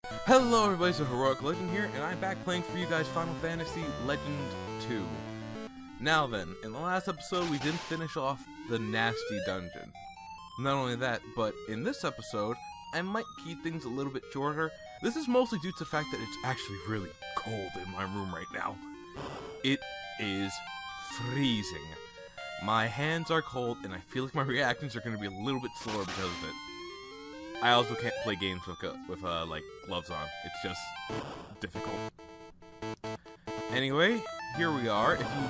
Hello everybody, so HeroicLegend here, and I'm back playing for you guys Final Fantasy Legend 2. Now then, in the last episode we didn't finish off the nasty dungeon. Not only that, but in this episode, I might keep things a little bit shorter. This is mostly due to the fact that it's actually really cold in my room right now. It is freezing. My hands are cold, and I feel like my reactions are going to be a little bit slower because of it. I also can't play games with like gloves on. It's just difficult. Anyway, here we are. If you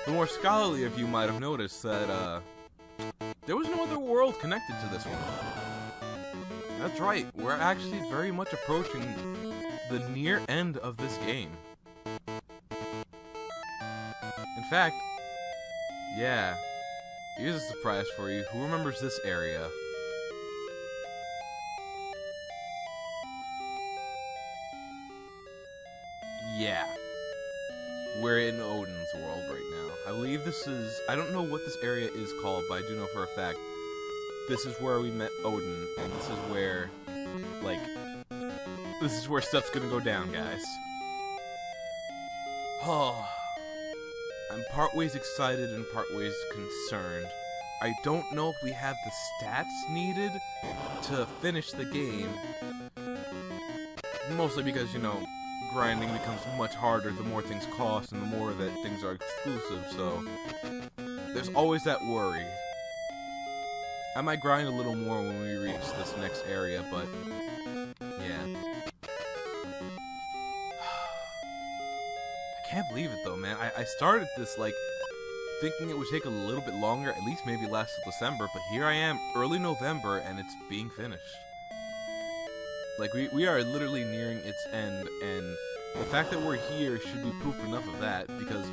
the more scholarly of you might have noticed that there was no other world connected to this one. That's right. We're actually very much approaching the near end of this game. In fact, yeah. Here's a surprise for you. Who remembers this area? Yeah. We're in Odin's world right now. I believe this is... I don't know what this area is called, but I do know for a fact this is where we met Odin, and this is where, like... this is where stuff's gonna go down, guys. Oh... I'm part ways excited and part ways concerned. I don't know if we have the stats needed to finish the game. Mostly because, you know, grinding becomes much harder the more things cost and the more that things are exclusive, so there's always that worry. I might grind a little more when we reach this next area, but yeah. I can't believe it though, man. I started this like thinking it would take a little bit longer, at least maybe last till December, but here I am, early November, and it's being finished. Like we are literally nearing its end, and the fact that we're here should be proof enough of that, because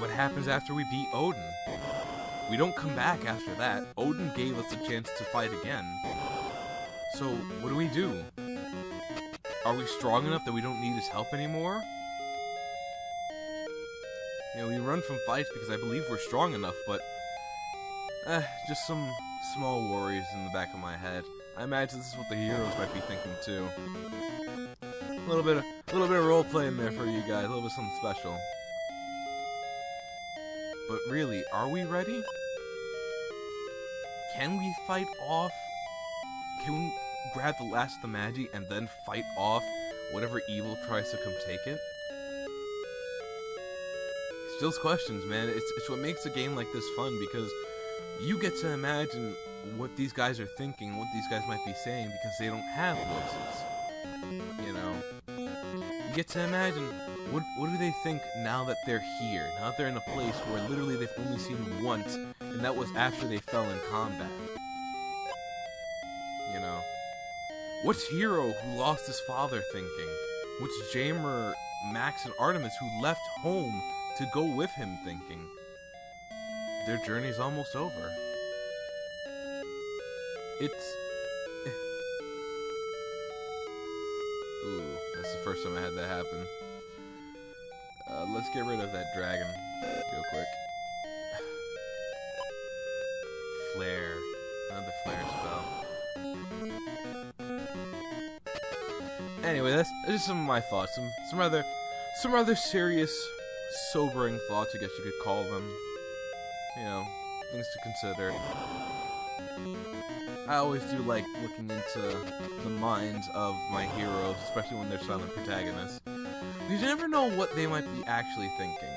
what happens after we beat Odin? We don't come back after that. Odin gave us a chance to fight again. So what do? Are we strong enough that we don't need his help anymore? You know, we run from fights because I believe we're strong enough, but just some small worries in the back of my head. I imagine this is what the heroes might be thinking too. A little bit of role play in there for you guys, a little bit of something special. But really, are we ready? Can we fight off? Can we grab the last of the Magi and then fight off whatever evil tries to come take it? Those questions, man. It's what makes a game like this fun, because you get to imagine what these guys are thinking, what these guys might be saying, because they don't have voices. You know, you get to imagine what do they think now that they're here, now that they're in a place where literally they've only seen once, and that was after they fell in combat. You know, what's Hero, who lost his father, thinking? What's Jamer, Max, and Artemis, who left home to go with him, thinking? Their journey's almost over. It's... Ooh, that's the first time I had that happen. Let's get rid of that dragon real quick. Flare. Another flare spell. Anyway, that's just some of my thoughts. Some rather serious, sobering thoughts, I guess you could call them. You know, things to consider. I always do like looking into the minds of my heroes, especially when they're silent protagonists. You never know what they might be actually thinking.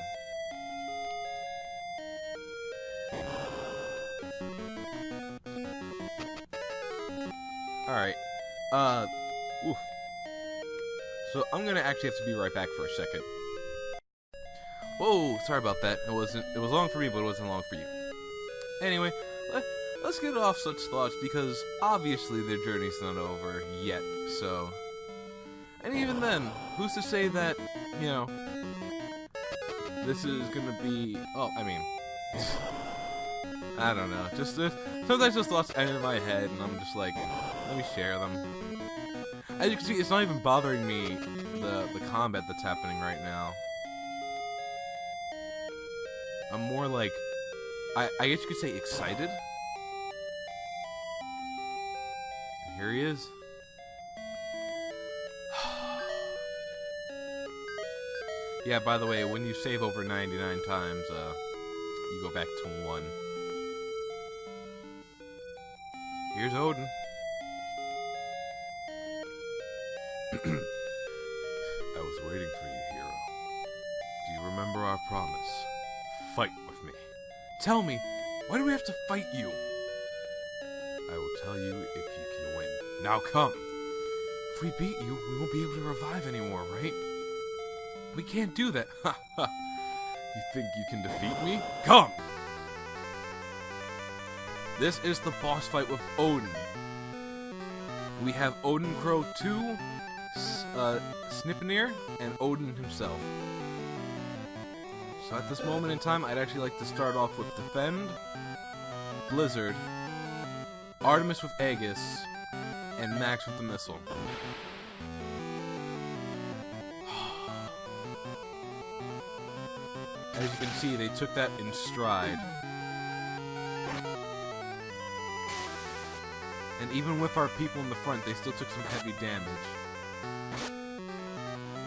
Alright. Oof. So I'm gonna actually have to be right back for a second. Whoa, sorry about that. It was long for me, but it wasn't long for you. Anyway, let's get off such thoughts, because obviously their journey's not over yet, so... And even then, who's to say that, you know, this is gonna be... Oh, I mean... I don't know. Just sometimes just thoughts enter my head, and I'm just like, let me share them. As you can see, it's not even bothering me, the combat that's happening right now. I'm more like, I guess you could say excited. here he is. Yeah, by the way, when you save over 99 times, you go back to 1. Here's Odin. I was waiting for you, hero. Do you remember our promise? Fight with me. Tell me, why do we have to fight you? I will tell you if you can win. Now come! If we beat you, we won't be able to revive anymore, right? We can't do that. Ha ha. You think you can defeat me? Come! This is the boss fight with Odin. We have Odin Crow 2, Snipnir, and Odin himself. So at this moment in time, I'd actually like to start off with Defend, Blizzard, Artemis with Aegis, and Max with the Missile. As you can see, they took that in stride. And even with our people in the front, they still took some heavy damage.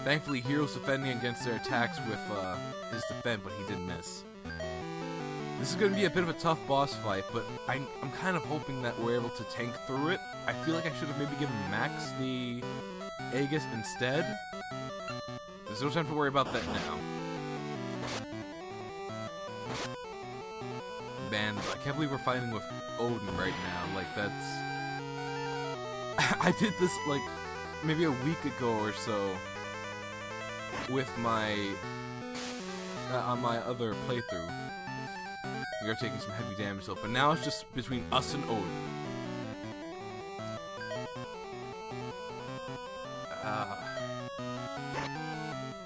Thankfully, Hero's defending against their attacks with his defense, but he did miss. This is going to be a bit of a tough boss fight, but I'm kind of hoping that we're able to tank through it. I feel like I should have maybe given Max the Aegis instead. There's no time to worry about that now. Man, I can't believe we're fighting with Odin right now. Like, that's... I did this, like, maybe a week ago or so with my... on my other playthrough. We are taking some heavy damage though, but now it's just between us and Odin.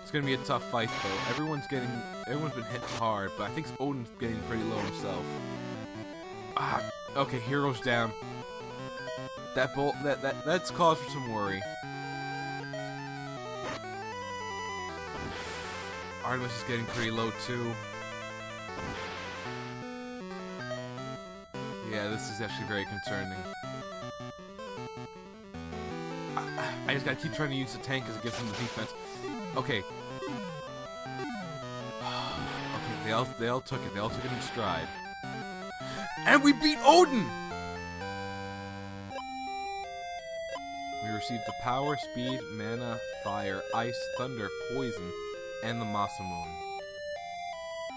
It's gonna be a tough fight though. Everyone's been hit hard, but I think Odin's getting pretty low himself. Okay, Hero's down. That bolt, that's cause for some worry. Artemis is getting pretty low too. Yeah, this is actually very concerning. I just gotta keep trying to use the tank because it gives them the defense. Okay. Okay, they all took it. They all took it in stride. And we beat Odin! We received the power, speed, mana, fire, ice, thunder, poison, and the Masamune.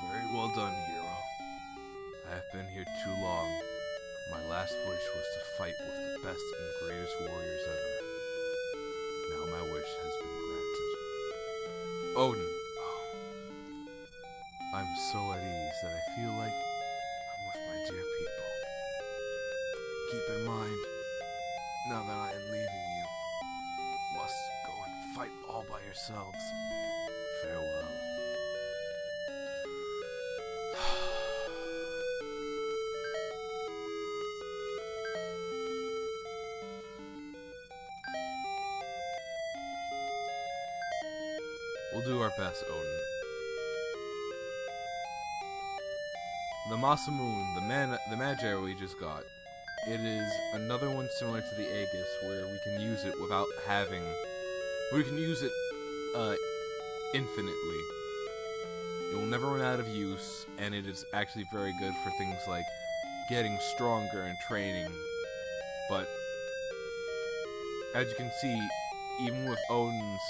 Very well done, hero. I have been here too long. My last wish was to fight with the best and greatest warriors ever. Now my wish has been granted. Odin. Oh. I'm so at ease that I feel like I'm with my dear people. Keep in mind, now that I am leaving you, must go and fight all by yourselves. Farewell. We'll do our best, Odin. The Masamune, the Magi arrow we just got. It is another one similar to the Aegis, where we can use it without having... We can use it infinitely. It will never run out of use, and it is actually very good for things like getting stronger and training. But, as you can see, even with Odin's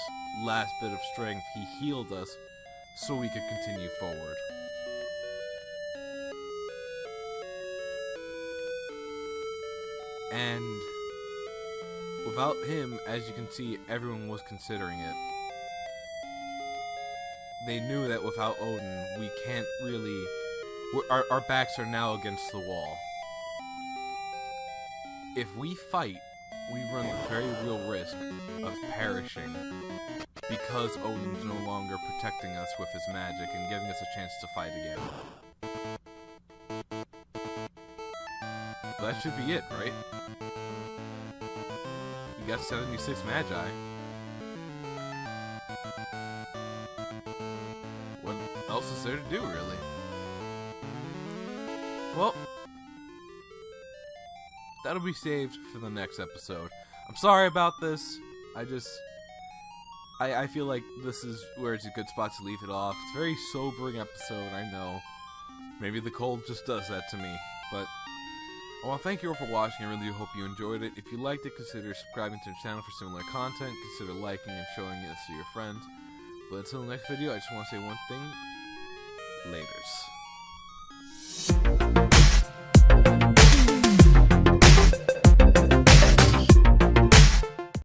last bit of strength, he healed us so we could continue forward. And without him, as you can see, everyone was considering it. They knew that without Odin, we can't really... Our backs are now against the wall. If we fight, we run the very real risk of perishing because Odin's no longer protecting us with his magic and giving us a chance to fight again. That should be it, right? You got 76 Magi. What else is there to do, really? Well, that'll be saved for the next episode. I'm sorry about this. I feel like this is where it's a good spot to leave it off. It's a very sobering episode, I know. Maybe the cold just does that to me, but I want to thank you all for watching. I really do hope you enjoyed it. If you liked it, consider subscribing to the channel for similar content. Consider liking and showing this to your friends. But until the next video, I just want to say one thing. Laters.